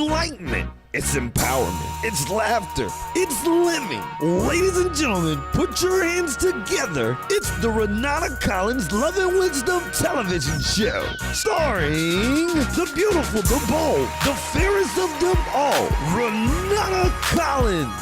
enlightenment. It's empowerment. It's laughter. It's living. Ladies and gentlemen, put your hands together. It's the Renada Collins Love and Wisdom television show. Starring the beautiful, the bold, the fairest of them all, Renada Collins.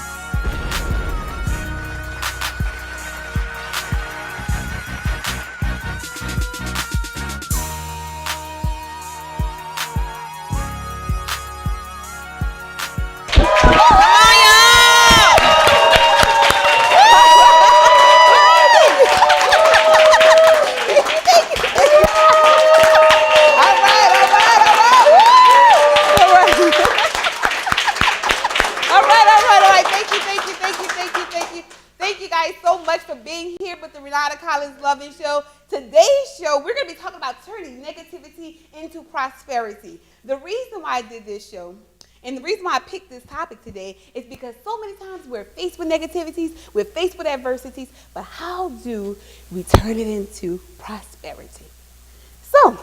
Loving show. Today's show, we're going to be talking about turning negativity into prosperity. The reason why I did this show and the reason why I picked this topic today is because so many times we're faced with negativities, we're faced with adversities, but how do we turn it into prosperity? So,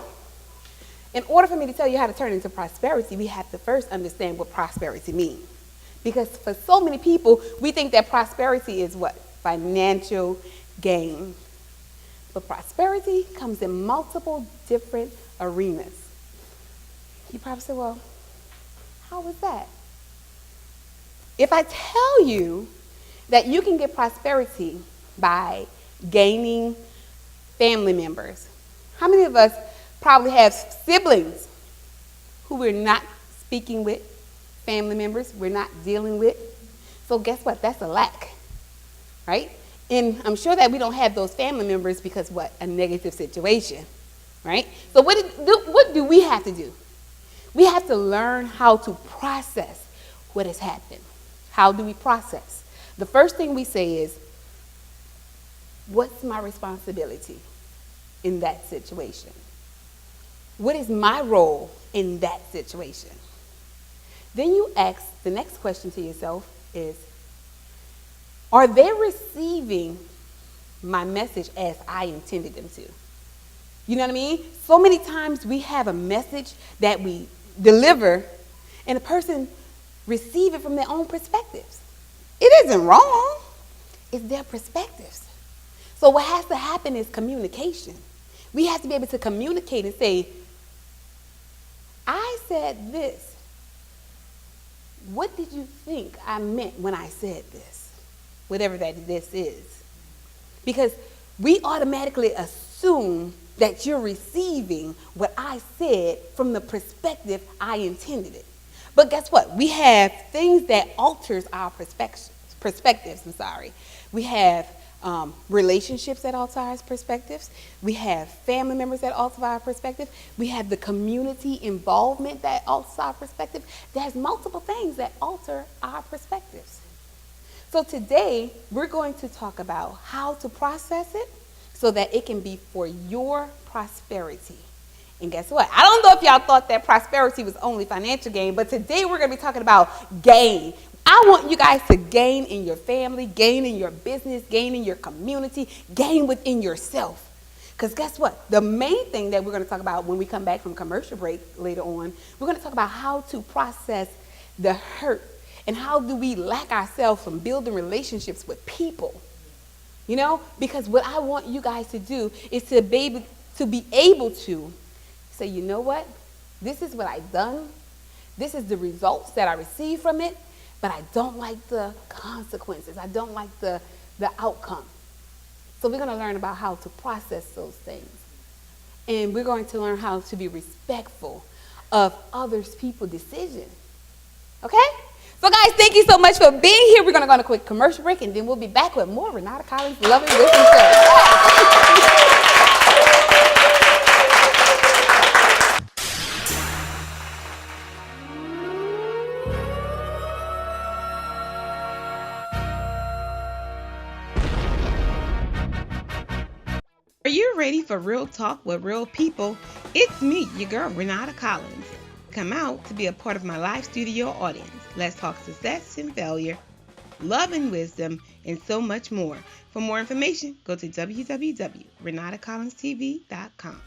in order for me to tell you how to turn it into prosperity, we have to first understand what prosperity means. Because for so many people, we think that prosperity is what? Financial gain. But prosperity comes in multiple different arenas. You probably say, well, how is that? If I tell you that you can get prosperity by gaining family members, how many of us probably have siblings who we're not speaking with, family members we're not dealing with? So guess what? That's a lack, right? And I'm sure that we don't have those family members because what? A negative situation, right? So what do we have to do? We have to learn how to process what has happened. How do we process? The first thing we say is, what's my responsibility in that situation? What is my role in that situation? Then you ask, the next question to yourself is, are they receiving my message as I intended them to? You know what I mean? So many times we have a message that we deliver and a person receive it from their own perspectives. It isn't wrong. It's their perspectives. So what has to happen is communication. We have to be able to communicate and say, I said this. What did you think I meant when I said this? Whatever that this is. Because we automatically assume that you're receiving what I said from the perspective I intended it. But guess what? We have things that alters our perspectives. We have relationships that alter our perspectives. We have family members that alter our perspective. We have the community involvement that alters our perspective. There's multiple things that alter our perspectives. So today, we're going to talk about how to process it so that it can be for your prosperity. And guess what? I don't know if y'all thought that prosperity was only financial gain, but today we're going to be talking about gain. I want you guys to gain in your family, gain in your business, gain in your community, gain within yourself. Because guess what? The main thing that we're going to talk about when we come back from commercial break later on, we're going to talk about how to process the hurt. And how do we lack ourselves from building relationships with people? You know, because what I want you guys to do is to be able to say, you know what? This is what I've done. This is the results that I received from it, but I don't like the consequences. I don't like the outcome. So we're going to learn about how to process those things. And we're going to learn how to be respectful of others' people's decisions. Okay? So guys, thank you so much for being here. We're going to go on a quick commercial break, and then we'll be back with more Renada Collins Love and Wisdom Show. Are you ready for real talk with real people? It's me, your girl, Renada Collins. Come out to be a part of my live studio audience. Let's talk success and failure, love and wisdom, and so much more. For more information, go to www.renadacollinstv.com.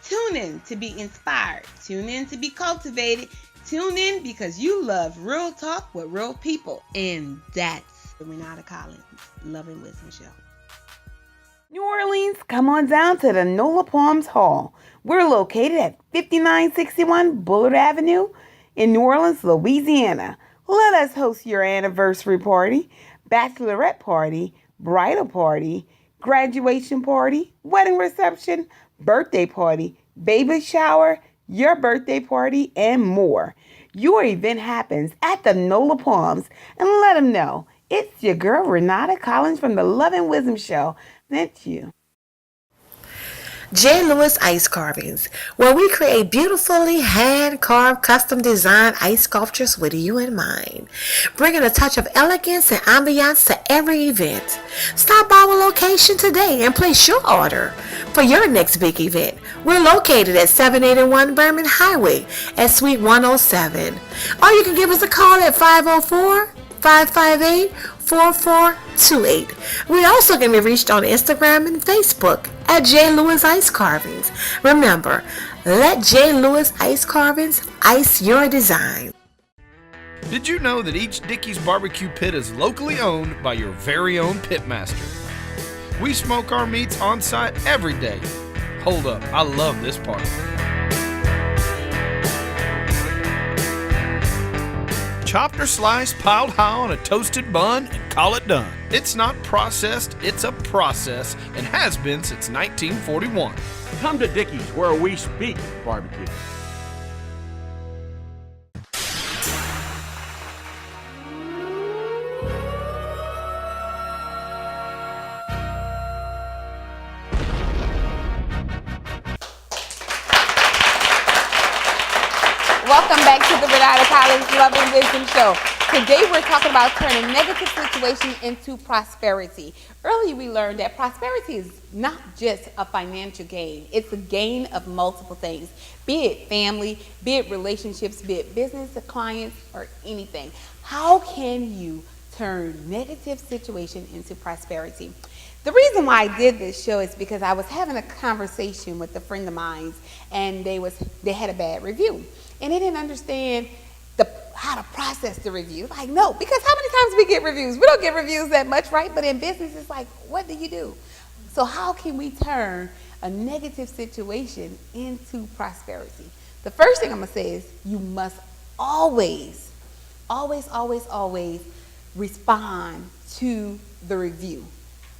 Tune in to be inspired. Tune in to be cultivated. Tune in because you love real talk with real people. And that's the Renada Collins Love and Wisdom Show. New Orleans, come on down to the NOLA Palms Hall. We're located at 5961 Bullard Avenue in New Orleans, Louisiana. Let us host your anniversary party, bachelorette party, bridal party, graduation party, wedding reception, birthday party, baby shower, your birthday party, and more. Your event happens at the NOLA Palms, and let them know it's your girl Renada Collins from the Love and Wisdom Show. That's you. J. Lewis Ice Carvings, where we create beautifully hand-carved, custom-designed ice sculptures with you in mind, bringing a touch of elegance and ambiance to every event. Stop by our location today and place your order for your next big event. We're located at 781 Berman Highway at Suite 107. Or you can give us a call at 504-558-4428. We also can be reached on Instagram and Facebook at J. Lewis Ice Carvings. Remember, let J. Lewis Ice Carvings ice your design. Did you know that each Dickey's barbecue pit is locally owned by your very own pitmaster? We smoke our meats on site every day. Hold up, I love this part. Chopped or sliced, piled high on a toasted bun, and call it done. It's not processed, it's a process, and has been since 1941. Come to Dickey's, where we speak barbecue. Welcome back to the Renada Collins Love and Wisdom Show. Today we're talking about turning negative situations into prosperity. Earlier we learned that prosperity is not just a financial gain. It's a gain of multiple things, be it family, be it relationships, be it business, clients, or anything. How can you turn negative situation into prosperity? The reason why I did this show is because I was having a conversation with a friend of mine, and they had a bad review. And they didn't understand how to process the review. Like, no, because how many times we get reviews? We don't get reviews that much, right? But in business, it's like, what do you do? So how can we turn a negative situation into prosperity? The first thing I'm going to say is you must always respond to the review,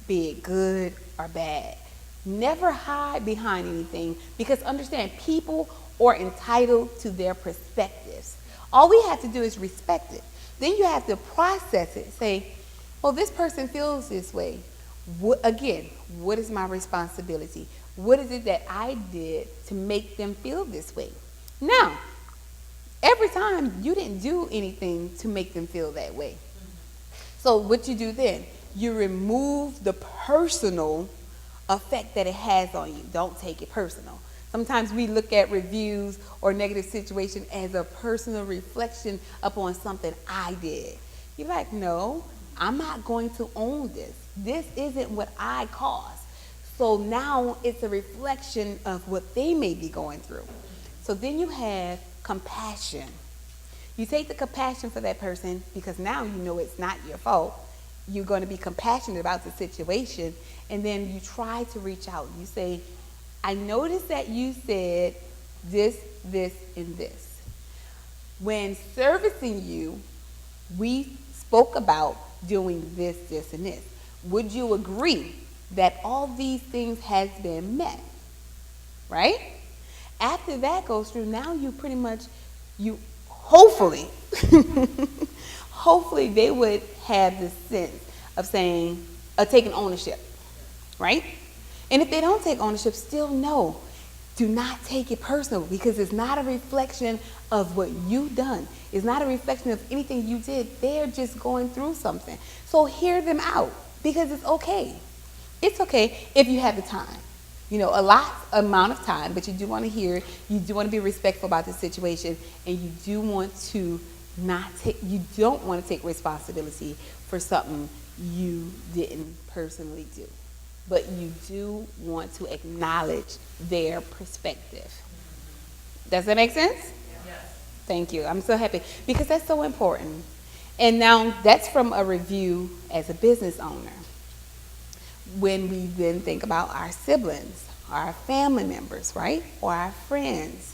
be it good or bad. Never hide behind anything, because understand, people are entitled to their perspectives. All we have to do is respect it. Then you have to process it. Say, well, this person feels this way. What is my responsibility? What is it that I did to make them feel this way? Now, every time you didn't do anything to make them feel that way. So what you do then, you remove the personal effect that it has on you. Don't take it personal. Sometimes we look at reviews or negative situation as a personal reflection upon something I did. You're like, no, I'm not going to own this. This isn't what I caused. So now it's a reflection of what they may be going through. So then you have compassion. You take the compassion for that person because now you know it's not your fault. You're going to be compassionate about the situation, and then you try to reach out. You say, I noticed that you said this, and this. When servicing you, we spoke about doing this, and this. Would you agree that all these things has been met? Right? After that goes through, now you pretty much, hopefully they would have the sense of saying, taking ownership, right? And if they don't take ownership, still no. Do not take it personal, because it's not a reflection of what you've done. It's not a reflection of anything you did. They're just going through something. So hear them out, because it's okay. It's okay if you have the time. A amount of time, but you do want to hear, you do want to be respectful about the situation, and you do want to you don't want to take responsibility for something you didn't personally do. but you do want to acknowledge their perspective. Does that make sense? Yes. Thank you. I'm so happy because that's so important. And now that's from a review as a business owner. When we then think about our siblings, our family members, right? Or our friends.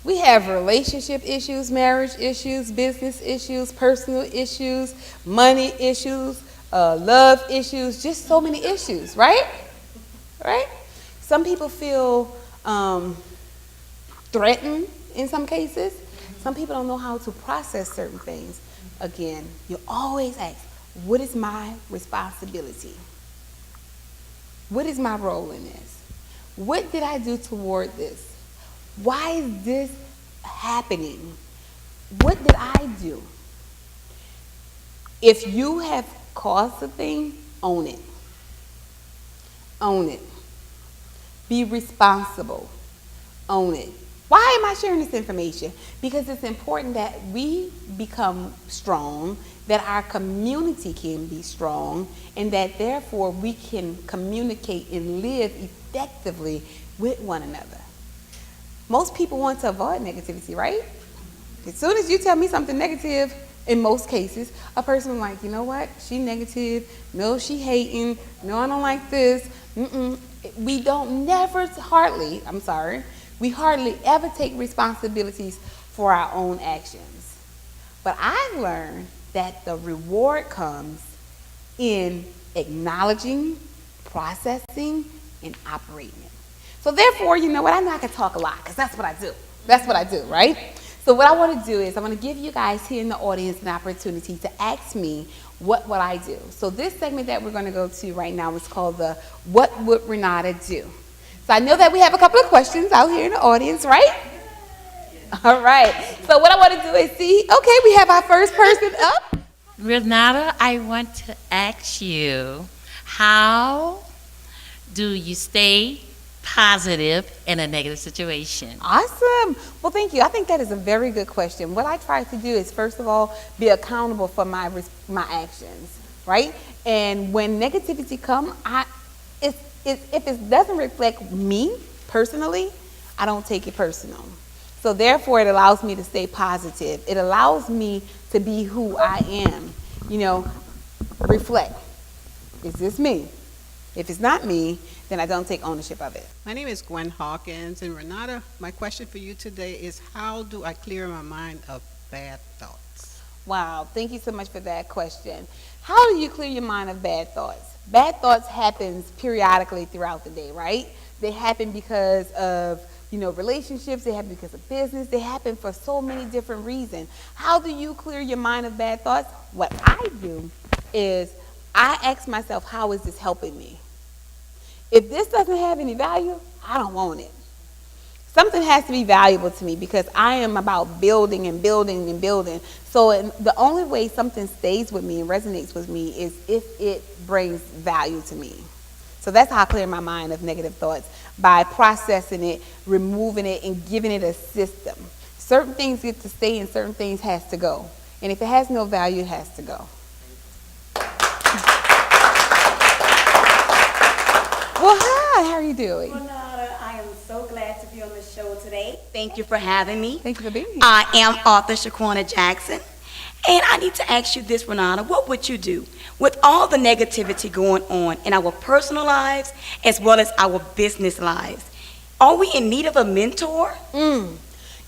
We have relationship issues, marriage issues, business issues, personal issues, money issues, love issues, just so many issues, right? Right? Some people feel threatened in some cases. Some people don't know how to process certain things. Again, you always ask, what is my responsibility? What is my role in this? What did I do toward this? Why is this happening? What did I do? If you have caused a thing, own it. Own it. Be responsible. Own it. Why am I sharing this information? Because it's important that we become strong, that our community can be strong, and that therefore we can communicate and live effectively with one another. Most people want to avoid negativity, right? As soon as you tell me something negative, in most cases, a person will like, you know what? She negative. No, she hating. No, I don't like this. We don't we hardly ever take responsibilities for our own actions. But I've learned that the reward comes in acknowledging, processing, and operating it. So therefore, you know what? I know I can talk a lot because that's what I do. That's what I do, right? So what I want to do is I want to give you guys here in the audience an opportunity to ask me what would I do. So this segment that we're going to go to right now is called the What Would Renada Do? So I know that we have a couple of questions out here in the audience, right? All right. So what I want to do is okay, we have our first person up. Renada, I want to ask you, how do you stay positive in a negative situation? Awesome. Well, thank you. I think that is a very good question. What I try to do is, first of all, be accountable for my actions, right? And when negativity comes, if it doesn't reflect me personally, I don't take it personal. So therefore, it allows me to stay positive. It allows me to be who I am. Reflect. Is this me? If it's not me, then I don't take ownership of it. My name is Gwen Hawkins, and Renata, my question for you today is, how do I clear my mind of bad thoughts? Wow, thank you so much for that question. How do you clear your mind of bad thoughts? Bad thoughts happens periodically throughout the day, right? They happen because of relationships, they happen because of business, they happen for so many different reasons. How do you clear your mind of bad thoughts? What I do is I ask myself, how is this helping me? If this doesn't have any value, I don't want it. Something has to be valuable to me because I am about building and building and building. So the only way something stays with me and resonates with me is if it brings value to me. So that's how I clear my mind of negative thoughts, by processing it, removing it, and giving it a system. Certain things get to stay and certain things has to go. And if it has no value, it has to go. Well, hi, how are you doing? Renada, I am so glad to be on the show today. Thank you for having me. Thank you for being here. I am author Shaquana Jackson. And I need to ask you this, Renada, what would you do with all the negativity going on in our personal lives as well as our business lives? Are we in need of a mentor? You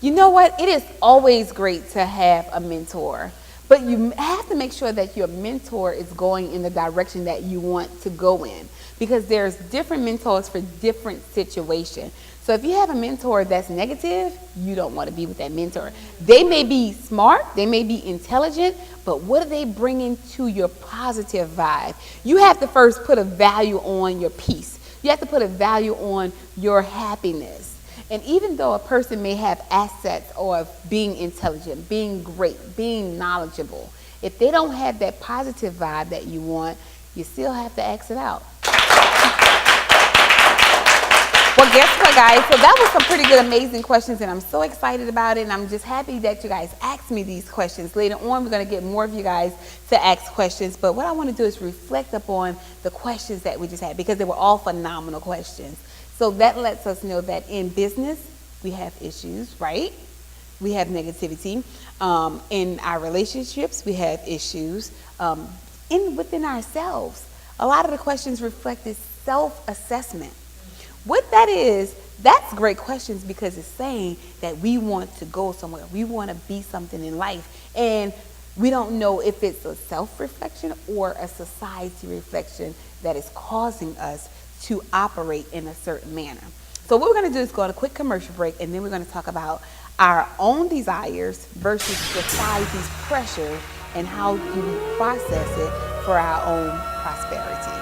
know what? It is always great to have a mentor. But you have to make sure that your mentor is going in the direction that you want to go in. Because there's different mentors for different situations. So if you have a mentor that's negative, you don't want to be with that mentor. They may be smart, they may be intelligent, but what are they bringing to your positive vibe? You have to first put a value on your peace. You have to put a value on your happiness. And even though a person may have assets of being intelligent, being great, being knowledgeable, if they don't have that positive vibe that you want, you still have to exit out. Well, guess what, guys? So that was some pretty good, amazing questions, and I'm so excited about it, and I'm just happy that you guys asked ask me these questions. Later on, we're going to get more of you guys to ask questions. But what I want to do is reflect upon the questions that we just had, because they were all phenomenal questions. So that lets us know that in business, we have issues, right? We have negativity. In our relationships, we have issues. Within ourselves, a lot of the questions reflected self-assessment. What that is, that's great questions, because it's saying that we want to go somewhere. We want to be something in life. And we don't know if it's a self-reflection or a society reflection that is causing us to operate in a certain manner. So what we're going to do is go on a quick commercial break, and then we're going to talk about our own desires versus society's pressure and how do we process it for our own prosperity.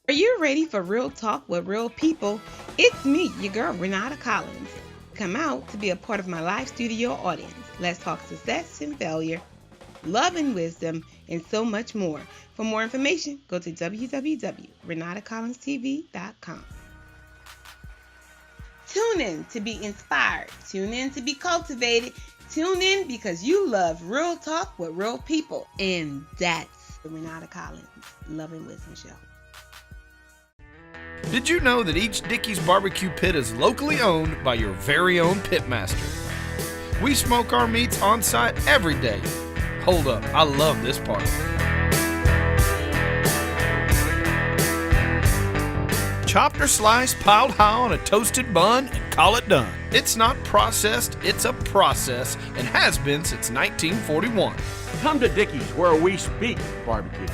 Are you ready for real talk with real people? It's me, your girl, Renada Collins. Come out to be a part of my live studio audience. Let's talk success and failure, love and wisdom, and so much more. For more information, go to www.renadacollinstv.com. Tune in to be inspired. Tune in to be cultivated. Tune in because you love real talk with real people. And that's the Renada Collins Love and Wisdom Show. Did you know that each Dickey's barbecue pit is locally owned by your very own pitmaster? We smoke our meats on site every day. Hold up, I love this part. Chopped or sliced, piled high on a toasted bun, and call it done. It's not processed, it's a process, and has been since 1941. Come to Dickey's, where we speak barbecue.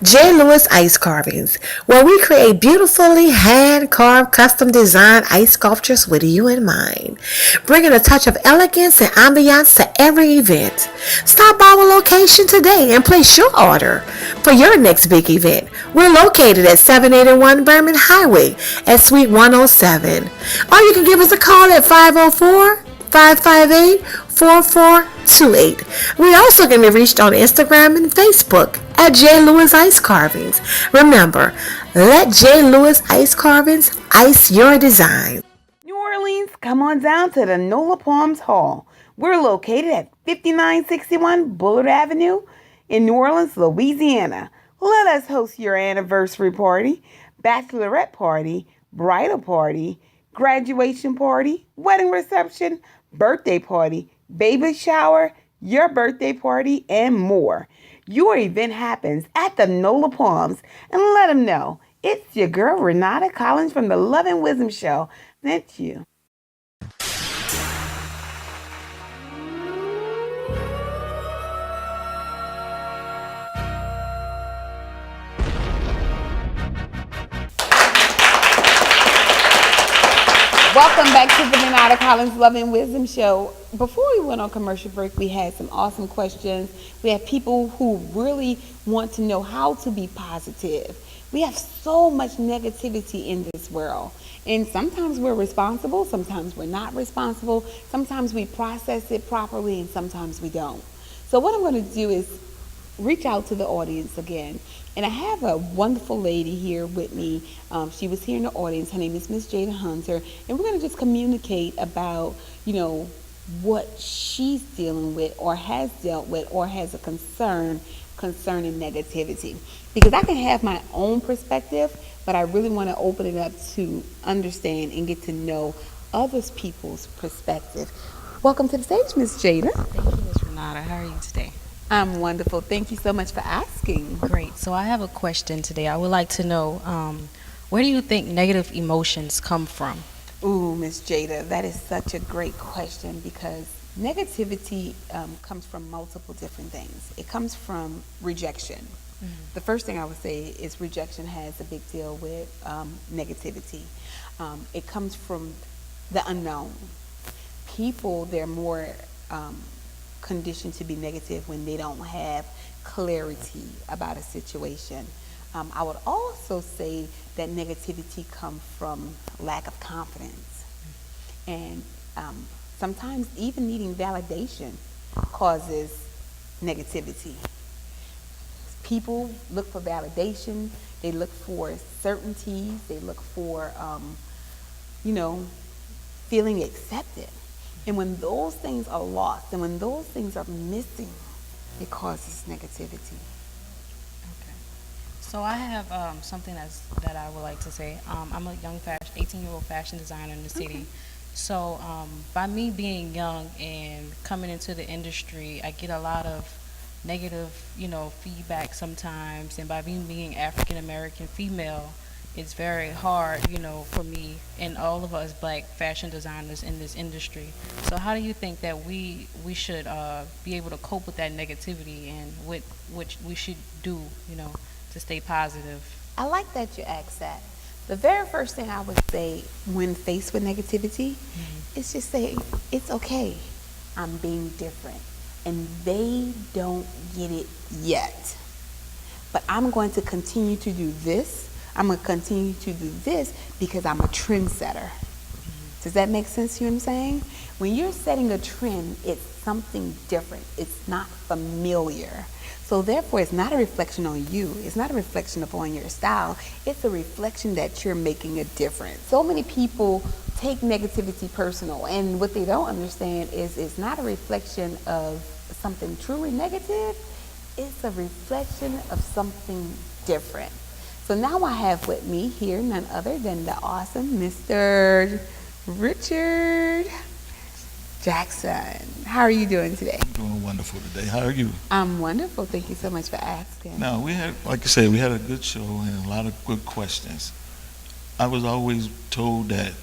J. Lewis Ice Carvings, where we create beautifully hand-carved, custom-designed ice sculptures with you in mind, bringing a touch of elegance and ambiance to every event. Stop by our location today and place your order for your next big event. We're located at 781 Berman Highway at Suite 107. Or you can give us a call at 504-558-4428. We also can be reached on Instagram and Facebook at J. Lewis Ice Carvings. Remember, let J. Lewis Ice Carvings ice your design. New Orleans, come on down to the Nola Palms Hall. We're located at 5961 Bullard Avenue in New Orleans, Louisiana. Let us host your anniversary party, bachelorette party, bridal party, graduation party, wedding reception, birthday party, baby shower, your birthday party, and more. Your event happens at the Nola Palms, and let them know it's your girl Renada Collins from the Love and Wisdom Show. That's you. Welcome back to the Renada Collins Love and Wisdom Show. Before we went on commercial break, we had some awesome questions. We have people who really want to know how to be positive. We have so much negativity in this world. And sometimes we're responsible, sometimes we're not responsible, sometimes we process it properly, and sometimes we don't. So what I'm going to do is reach out to the audience again. And I have a wonderful lady here with me. She was here in the audience. Her name is Miss Jada Hunter. And we're going to just communicate about, what she's dealing with or has dealt with or has a concern concerning negativity. Because I can have my own perspective, but I really want to open it up to understand and get to know other people's perspective. Welcome to the stage, Miss Jada. Thank you, Miss Renata. How are you today? I'm wonderful. Thank you so much for asking. Great. So I have a question today. I would like to know, Where do you think negative emotions come from? Ooh, Miss Jada, that is such a great question because negativity comes from multiple different things. It comes from rejection. The first thing I would say is rejection has a big deal with negativity. It comes from the unknown. People, they're more conditioned to be negative when they don't have clarity about a situation. I would also say that negativity comes from lack of confidence. And sometimes even needing validation causes negativity. People look for validation, they look for certainties, they look for, feeling accepted. And when those things are lost and when those things are missing, it causes negativity. So I have something that I would like to say. I'm a young 18-year-old fashion designer in the city. So by me being young and coming into the industry, I get a lot of negative, feedback sometimes. And by me being African American female, it's very hard, for me and all of us black fashion designers in this industry. So how do you think that we should be able to cope with that negativity and what we should do, to stay positive? I like that you asked that. The very first thing I would say when faced with negativity is just say, it's okay. I'm being different. And they don't get it yet. But I'm going to continue to do this. I'm going to continue to do this because I'm a trendsetter. Does that make sense? You know what I'm saying? When you're setting a trend, it's something different. It's not familiar. So therefore, it's not a reflection on you. It's not a reflection upon your style. It's a reflection that you're making a difference. So many people take negativity personal, and what they don't understand is it's not a reflection of something truly negative. It's a reflection of something different. So now I have with me here none other than the awesome Mr. Richard Jackson. How are you doing today? I'm doing wonderful today. How are you? I'm wonderful. Thank you so much for asking. Now, we had, like I said, we had a good show and a lot of good questions. I was always told that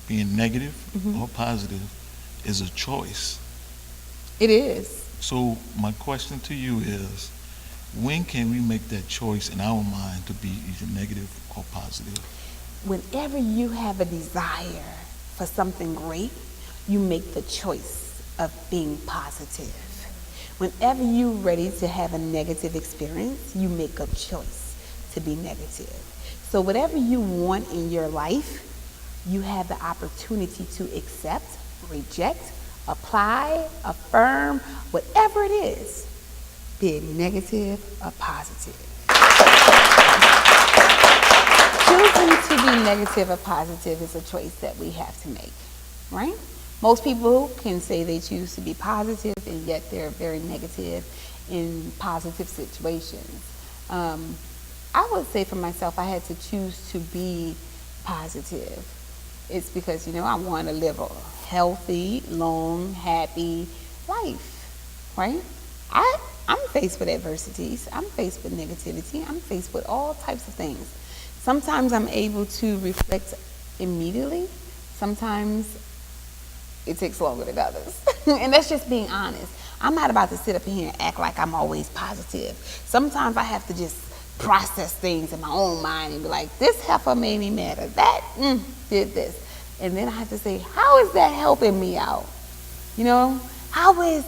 being negative or positive is a choice. It is. So my question to you is, when can we make that choice in our mind to be either negative or positive? Whenever you have a desire for something great, you make the choice of being positive. Whenever you're ready to have a negative experience, you make a choice to be negative. So whatever you want in your life, you have the opportunity to accept, reject, apply, affirm, whatever it is, be it negative or positive. Choosing to be negative or positive is a choice that we have to make, right? Most people can say they choose to be positive, and yet they're very negative in positive situations. I would say for myself, I had to choose to be positive. It's because, I want to live a healthy, long, happy life, right? I'm faced with adversities. I'm faced with negativity. I'm faced with all types of things. Sometimes I'm able to reflect immediately. Sometimes it takes longer than others. And that's just being honest. I'm not about to sit up here and act like I'm always positive. Sometimes I have to just process things in my own mind and be like, this heifer made me mad, or that did this. And then I have to say, how is that helping me out? How is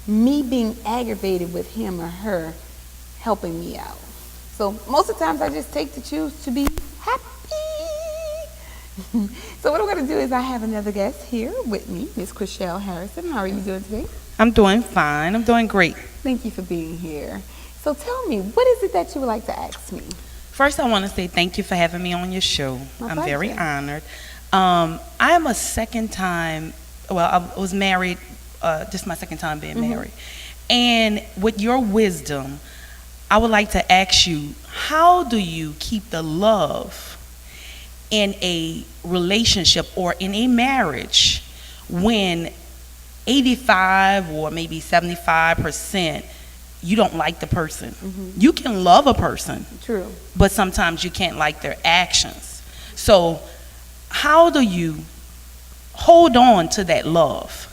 me being aggravated with him or her helping me out? So most of the times I just take to choose to be happy. So what I'm going to do is I have another guest here with me, Miss Chriselle Harrison. How are you doing today? I'm doing fine. I'm doing great. Thank you for being here. So tell me, what is it that you would like to ask me? First, I want to say thank you for having me on your show. My I'm very pleasure. honored. I am a second time, I was married, this is my second time being married. And with your wisdom, I would like to ask you, how do you keep the love in a relationship or in a marriage when 85 or maybe 75% you don't like the person? You can love a person, True. but sometimes you can't like their actions. So how do you hold on to that love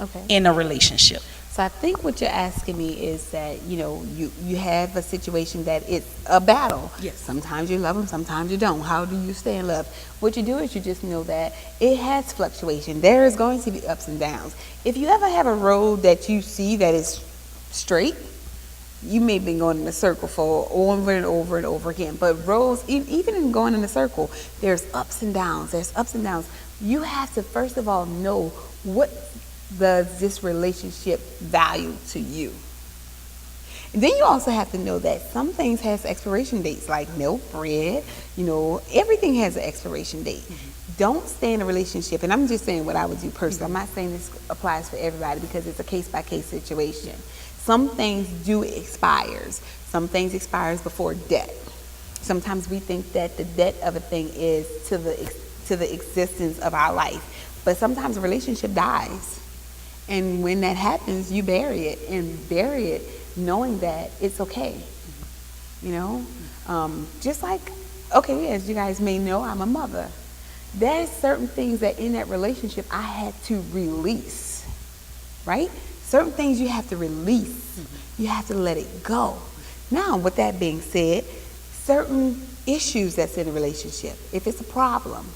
Okay. in a relationship? So I think what you're asking me is that, you have a situation that it's a battle. Yes. Sometimes you love them, sometimes you don't. How do you stay in love? What you do is you just know that it has fluctuation. There is going to be ups and downs. If you ever have a road that you see that is straight, you may be going in a circle for over and over and over again. But roads, even in going in a circle, there's ups and downs. There's ups and downs. You have to, first of all, know what does this relationship value to you. And then you also have to know that some things has expiration dates, like milk, bread, everything has an expiration date. Don't stay in a relationship, and I'm just saying what I would do personally. I'm not saying this applies for everybody because it's a case-by-case situation. Some things do expires. Some things expires before death. Sometimes we think that the death of a thing is to the existence of our life, but sometimes a relationship dies. And when that happens, you bury it, and bury it knowing that it's okay. Just like, okay, as you guys may know, I'm a mother. There's certain things that in that relationship I had to release, right? Certain things you have to release. You have to let it go. Now, with that being said, certain issues that's in a relationship, if it's a problem,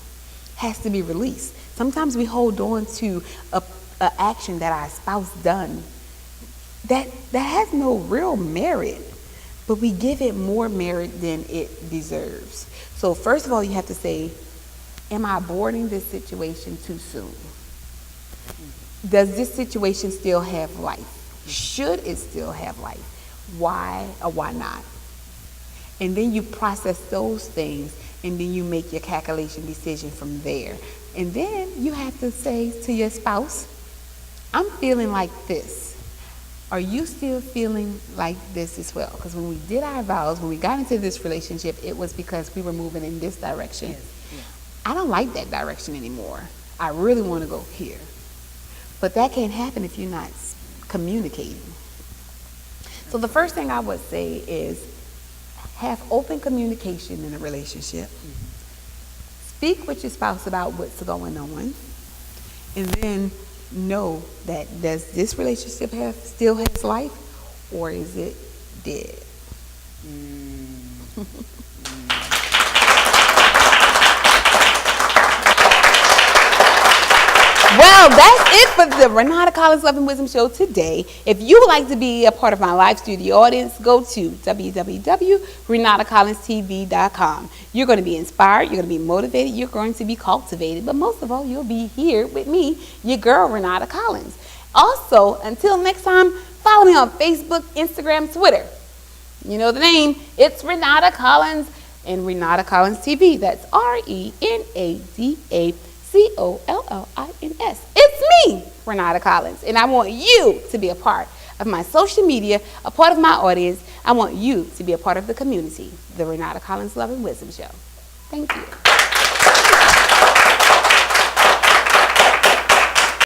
has to be released. Sometimes we hold on to a action that our spouse done that has no real merit, but we give it more merit than it deserves. So first of all, you have to say, am I aborting this situation too soon? Does this situation still have life? Should it still have life? Why or why not? And then you process those things, and then you make your calculation decision from there. And then you have to say to your spouse, I'm feeling like this. Are you still feeling like this as well? Because when we did our vows, when we got into this relationship, it was because we were moving in this direction. I don't like that direction anymore. I really want to go here. But that can't happen if you're not communicating. So the first thing I would say is have open communication in a relationship. Speak with your spouse about what's going on. And then know that does this relationship still has life, or is it dead? Well, that's it for the Renada Collins Love and Wisdom Show today. If you would like to be a part of my live studio audience, go to www.renadacollinstv.com. You're going to be inspired, you're going to be motivated, you're going to be cultivated, but most of all, you'll be here with me, your girl, Renada Collins. Also, until next time, follow me on Facebook, Instagram, Twitter. You know the name. It's Renada Collins and Renada Collins TV. That's RENADA COLLINS. It's me, Renada Collins, and I want you to be a part of my social media, a part of my audience. I want you to be a part of the community, the Renada Collins Love and Wisdom Show. Thank you.